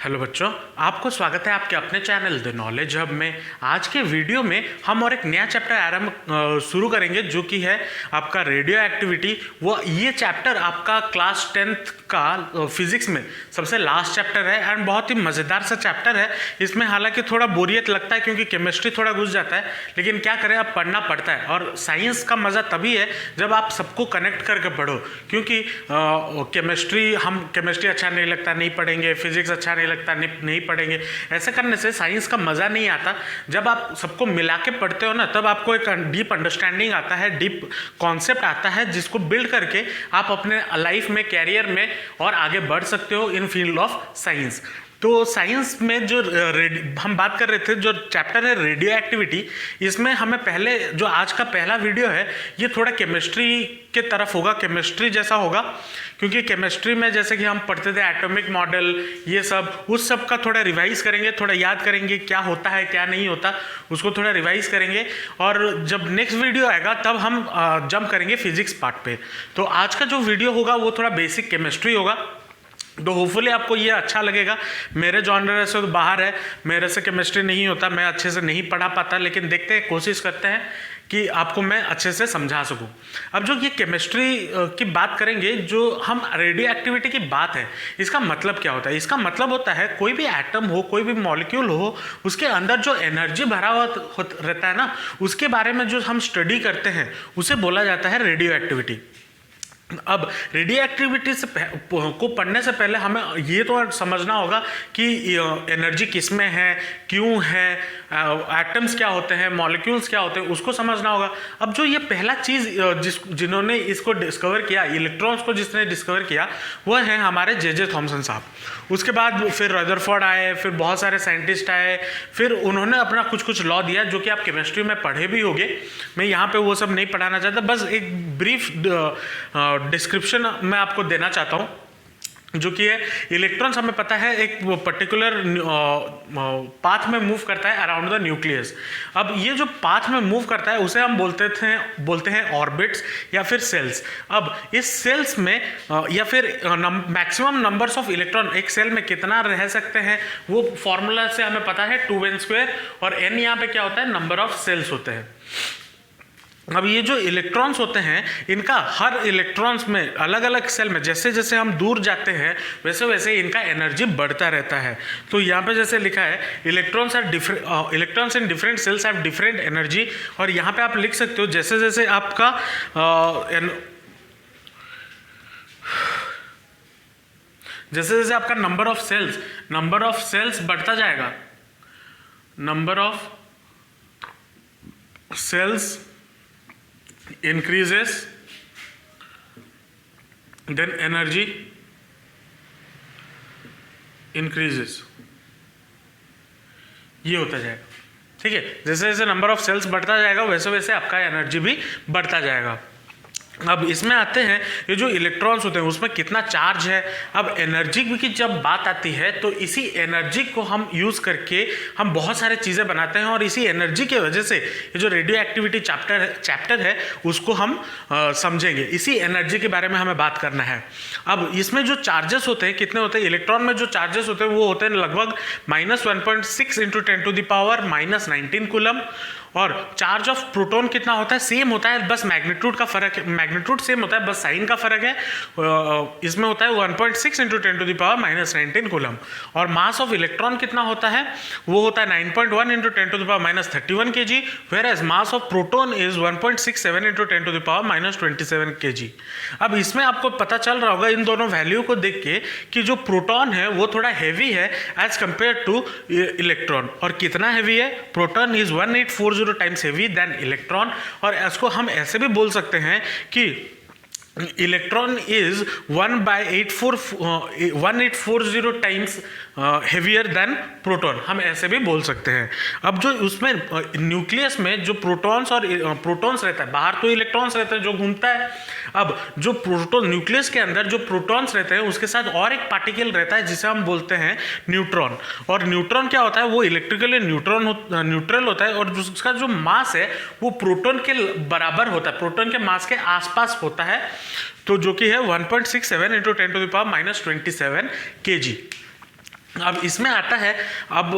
Hello बच्चों, आपको स्वागत है आपके अपने चैनल द नॉलेज हब में। आज के वीडियो में हम और एक नया चैप्टर आरंभ शुरू करेंगे जो कि है आपका रेडियो एक्टिविटी। वो ये चैप्टर आपका क्लास 10th का फिजिक्स में सबसे लास्ट चैप्टर है एंड बहुत ही मज़ेदार सा चैप्टर है। इसमें हालांकि थोड़ा बोरियत लगता है क्योंकि केमिस्ट्री थोड़ा घुस जाता है, लेकिन क्या करें, अब पढ़ना पड़ता है। और साइंस का मज़ा तभी है जब आप सबको कनेक्ट करके पढ़ो, क्योंकि केमिस्ट्री अच्छा नहीं लगता नहीं पढ़ेंगे, फिजिक्स अच्छा नहीं लगता नहीं पढ़ेंगे। ऐसे करने से साइंस का मज़ा नहीं आता। जब आप सबको मिला के पढ़ते हो ना, तब आपको एक डीप अंडरस्टैंडिंग आता है, डीप कॉन्सेप्ट आता है, जिसको बिल्ड करके आप अपने लाइफ में, कैरियर में और आगे बढ़ सकते हो इन फील्ड ऑफ साइंस। तो साइंस में जो हम बात कर रहे थे, जो चैप्टर है रेडियो एक्टिविटी, इसमें हमें पहले जो आज का पहला वीडियो है ये थोड़ा केमिस्ट्री के तरफ होगा, केमिस्ट्री जैसा होगा, क्योंकि केमिस्ट्री में जैसे कि हम पढ़ते थे एटॉमिक मॉडल, ये सब, उस सब का थोड़ा रिवाइज करेंगे, थोड़ा याद करेंगे क्या होता है क्या नहीं होता, उसको थोड़ा रिवाइज करेंगे। और जब नेक्स्ट वीडियो आएगा तब हम जंप करेंगे फिजिक्स पार्ट पे। तो आज का जो वीडियो होगा वो थोड़ा बेसिक केमिस्ट्री होगा, तो होपफुली आपको ये अच्छा लगेगा। मेरे जॉनर से तो बाहर है, मेरे से केमिस्ट्री नहीं होता, मैं अच्छे से नहीं पढ़ा पाता, लेकिन देखते हैं, कोशिश करते हैं कि आपको मैं अच्छे से समझा सकूं। अब जो ये केमिस्ट्री की बात करेंगे, जो हम रेडियो एक्टिविटी की बात है, इसका मतलब क्या होता है? इसका मतलब होता है कोई भी एटम हो, कोई भी मॉलिक्यूल हो, उसके अंदर जो एनर्जी भरा हुआ रहता है ना, उसके बारे में जो हम स्टडी करते हैं उसे बोला जाता है रेडियो एक्टिविटी। अब रेडियो एक्टिविटी को पढ़ने से पहले हमें ये तो समझना होगा कि एनर्जी किस में है, क्यों है, एटम्स क्या होते हैं, मॉलिक्यूल्स क्या होते हैं, उसको समझना होगा। अब जो ये पहला चीज़ जिन्होंने इसको डिस्कवर किया, इलेक्ट्रॉन्स को जिसने डिस्कवर किया, वो है हमारे जे थॉमसन साहब। उसके बाद फिर रदरफोर्ड आए, फिर बहुत सारे साइंटिस्ट आए, फिर उन्होंने अपना कुछ लॉ दिया जो कि आप केमिस्ट्री में पढ़े भी होंगे। मैं यहाँ पे वो सब नहीं पढ़ाना चाहता, बस एक ब्रीफ डिस्क्रिप्शन मैं आपको देना चाहता हूँ, जो कि है इलेक्ट्रॉन्स हमें पता है एक पर्टिकुलर पाथ में मूव करता है अराउंड द न्यूक्लियस। अब ये जो पाथ में मूव करता है उसे हम बोलते हैं ऑर्बिट्स या फिर सेल्स। अब इस सेल्स में या फिर मैक्सिमम नंबर्स ऑफ इलेक्ट्रॉन एक सेल में कितना रह सकते हैं, वो फॉर्मूला से हमें पता है 2n², और n यहाँ पे क्या होता है, नंबर ऑफ सेल्स होते हैं। अब ये जो इलेक्ट्रॉन्स होते हैं, इनका हर इलेक्ट्रॉन्स में अलग अलग सेल में जैसे जैसे हम दूर जाते हैं वैसे वैसे इनका एनर्जी बढ़ता रहता है। तो यहाँ पे जैसे लिखा है electrons in different cells have different energy, और यहाँ पे आप लिख सकते हो जैसे जैसे आपका जैसे जैसे आपका नंबर ऑफ सेल्स बढ़ता जाएगा, number of sales increases, then energy increases, ये होता जाएगा। ठीक है, जैसे जैसे नंबर ऑफ सेल्स बढ़ता जाएगा वैसे वैसे आपका एनर्जी भी बढ़ता जाएगा। अब इसमें आते हैं, ये जो इलेक्ट्रॉन्स होते हैं उसमें कितना चार्ज है। अब एनर्जी की जब बात आती है तो इसी एनर्जी को हम यूज़ करके हम बहुत सारे चीज़ें बनाते हैं, और इसी एनर्जी के वजह से ये जो रेडियो एक्टिविटी चैप्टर है उसको हम समझेंगे। इसी एनर्जी के बारे में हमें बात करना है। अब इसमें जो चार्जेस होते हैं कितने होते हैं, इलेक्ट्रॉन में जो चार्जेस होते हैं वो होते हैं लगभग -1.6 × 10⁻⁻19 कूलम। और चार्ज ऑफ प्रोटॉन कितना होता है, सेम होता है, बस मैग्नीट्यूड का फर्क है, मैग्नीट्यूड सेम होता है, बस साइन का फर्क है। इसमें होता है 1.6 × 10⁻⁻19 कूलम। और मास ऑफ इलेक्ट्रॉन कितना होता है, वो होता है 9.1 × 10⁻31 kg, where as mass of proton is 1.67 × 10⁻27 kg। अब इसमें आपको पता चल रहा होगा इन दोनों वैल्यू को देख के कि जो प्रोटॉन है वो थोड़ा हैवी है एज कंपेयर टू इलेक्ट्रॉन। और कितना हैवी है, proton is 1840 times heavy than electron. और इसको हम ऐसे भी बोल सकते हैं कि electron is 1840 times heavier than proton, हम ऐसे भी बोल सकते हैं। अब जो उसमें न्यूक्लियस में जो प्रोटॉन्स रहता है, बाहर तो इलेक्ट्रॉन्स रहते हैं जो घूमता है। अब जो प्रोटॉन न्यूक्लियस के अंदर जो प्रोटॉन्स रहते हैं उसके साथ और एक पार्टिकल रहता है जिसे हम बोलते हैं न्यूट्रॉन। और न्यूट्रॉन क्या होता है, वो इलेक्ट्रिकली न्यूट्रल होता है, और उसका जो मास है वो प्रोटॉन के बराबर होता है, प्रोटॉन के मास के आसपास होता है। तो जो कि है 1.67 × 10⁻⁻27 kg। अब इसमें आता है अब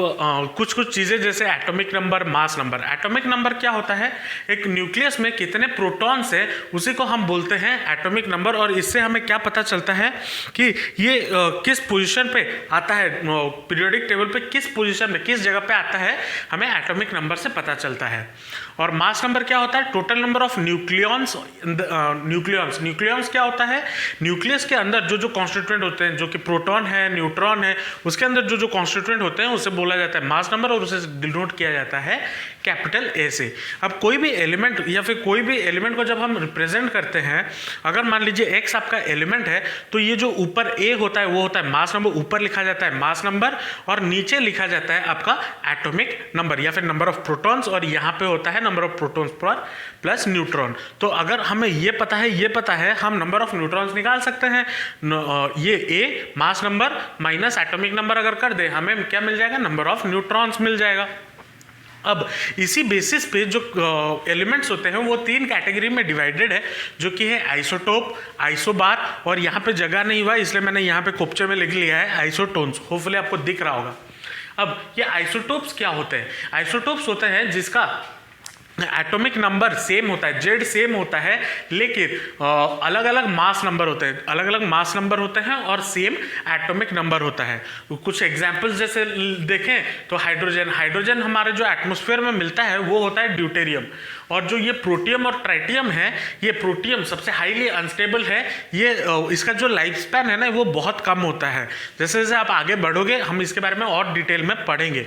कुछ कुछ चीज़ें जैसे atomic number, mass number. Atomic number क्या होता है, एक न्यूक्लियस में कितने प्रोटॉन्स हैं उसी को हम बोलते हैं एटॉमिक नंबर। और इससे हमें क्या पता चलता है कि ये किस पोजीशन पे आता है, पीरियोडिक टेबल पे किस पोजीशन में, किस जगह पे आता है, हमें एटॉमिक नंबर से पता चलता है। और मास नंबर क्या होता है, total number of nucleons. Nucleons क्या होता है, न्यूक्लियस के अंदर जो जो कॉन्स्टिट्यूएंट होते हैं, जो कि प्रोटॉन है, न्यूट्रॉन है, उसके अंदर जो जो कॉन्स्टिट्यूएंट होते हैं उसे बोला जाता है मास नंबर, और उसे डिनोट किया जाता है कैपिटल ए से। अब कोई भी एलिमेंट या फिर कोई भी एलिमेंट को जब हम रिप्रेजेंट करते हैं, अगर मान लीजिए एक्स आपका एलिमेंट है, तो ये जो ऊपर ए होता है वो होता है मास नंबर, ऊपर लिखा जाता है मास नंबर, और नीचे लिखा जाता है आपका एटॉमिक नंबर या फिर नंबर ऑफ प्रोटॉन्स, और यहाँ पे होता है नंबर ऑफ प्रोटॉन्स पर प्लस न्यूट्रॉन। तो अगर हमें ये पता है, हम नंबर ऑफ न्यूट्रॉन्स निकाल सकते हैं। ये a mass number minus atomic number अगर कर दे, हमें क्या मिल जाएगा, नंबर ऑफ न्यूट्रॉन्स मिल जाएगा। अब इसी बेसिस पे जो एलिमेंट्स होते हैं वो 3 कैटेगरी में डिवाइडेड है, जो कि है आइसोटोप, आइसोबार, और यहाँ पे जगह नहीं हुआ इसलिए मैंने यहाँ पे कोपचे में लिख लिया है आइसोटोन्स। होपफुली आपको दिख रहा होगा। अब ये आइसोटोप्स क्या होते हैं, आइसोटोप्स होते हैं जिसका एटॉमिक नंबर सेम होता है, जेड सेम होता है, लेकिन अलग अलग मास नंबर होते हैं, अलग अलग मास नंबर होते हैं और सेम एटॉमिक नंबर होता है। कुछ एग्जांपल्स जैसे देखें तो हाइड्रोजन हमारे जो एटमॉस्फेयर में मिलता है वो होता है ड्यूटेरियम, और जो ये प्रोटियम और ट्राइटियम है, ये प्रोटियम सबसे हाईली अनस्टेबल है, ये इसका जो लाइफ स्पैन है ना वो बहुत कम होता है। जैसे जैसे आप आगे बढ़ोगे हम इसके बारे में और डिटेल में पढ़ेंगे,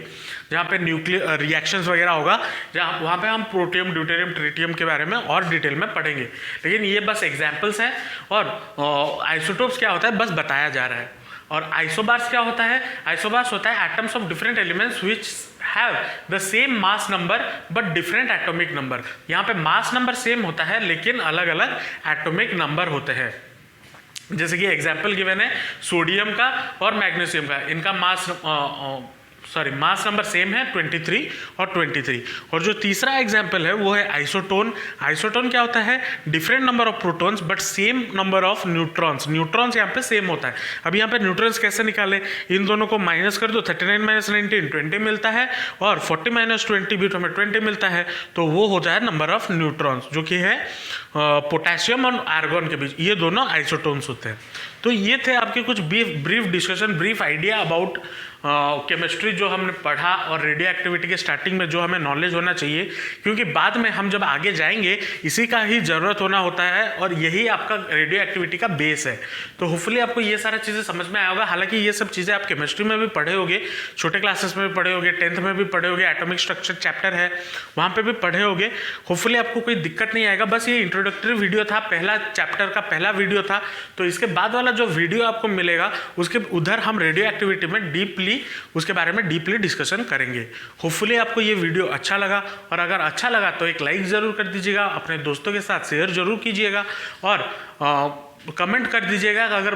जहाँ पे न्यूक्लियर रिएक्शंस वगैरह होगा, जहाँ वहाँ पे हम प्रोटियम, ड्यूटेरियम, ट्रिटियम के बारे में और डिटेल में पढ़ेंगे। लेकिन ये बस एग्जाम्पल्स हैं, और आइसोटोप्स क्या होता है बस बताया जा रहा है। और आइसोबार्स क्या होता है, आइसोबार्स होता है atoms of different elements which have the same mass number but different atomic number. यहाँ पे मास नंबर सेम होता है लेकिन अलग अलग एटॉमिक नंबर होते हैं। जैसे कि एग्जाम्पल गिवन है सोडियम का और मैग्नीशियम का, इनका मास नंबर सेम है 23 और 23। और जो तीसरा एग्जाम्पल है वो है आइसोटोन। आइसोटोन क्या होता है, different number of protons but same number of neutrons. Neutrons यहाँ पे सेम होता है। अब यहाँ पे न्यूट्रॉन्स कैसे निकालें, इन दोनों को माइनस कर दो, 39 - 19 20 मिलता है, और 40 - 20 भी तो हमें 20 मिलता है, तो वो होता है नंबर ऑफ न्यूट्रॉन्स, जो कि है पोटेशियम और आर्गन के बीच, ये दोनों आइसोटोन्स होते हैं। तो ये थे आपके कुछ brief discussion, brief idea about chemistry जो हमने पढ़ा, और रेडियो एक्टिविटी के स्टार्टिंग में जो हमें नॉलेज होना चाहिए, क्योंकि बाद में हम जब आगे जाएंगे इसी का ही ज़रूरत होना होता है, और यही आपका रेडियो एक्टिविटी का बेस है। तो होपफुली आपको ये सारा चीज़ें समझ में आया होगा। हालांकि ये सब चीज़ें आप केमिस्ट्री में भी पढ़े होगे, छोटे क्लासेस में भी पढ़े होगे, 10th में भी पढ़े होगे, एटॉमिक स्ट्रक्चर चैप्टर है वहाँ पर भी पढ़े होगे। होपफुली आपको कोई दिक्कत नहीं आएगा। बस ये इंट्रोडक्टरी वीडियो था, पहला चैप्टर का पहला वीडियो था। तो इसके बाद वाला जो वीडियो आपको मिलेगा उसके उधर हम रेडियो एक्टिविटी में डीपली उसके बारे में डीपली डिस्कशन करेंगे। होपफुली आपको ये वीडियो अच्छा लगा, और अगर अच्छा लगा तो एक लाइक ज़रूर कर दीजिएगा, अपने दोस्तों के साथ शेयर जरूर कीजिएगा, और कमेंट कर दीजिएगा अगर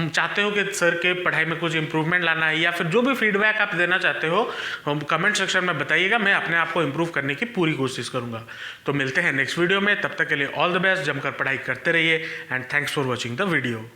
चाहते हो कि सर के पढ़ाई में कुछ इंप्रूवमेंट लाना है, या फिर जो भी फीडबैक आप देना चाहते हो कमेंट सेक्शन में बताइएगा। मैं अपने आप को इम्प्रूव करने की पूरी कोशिश करूँगा। तो मिलते हैं नेक्स्ट वीडियो में, तब तक के लिए ऑल द बेस्ट, जमकर पढ़ाई करते रहिए, and thanks for watching the video.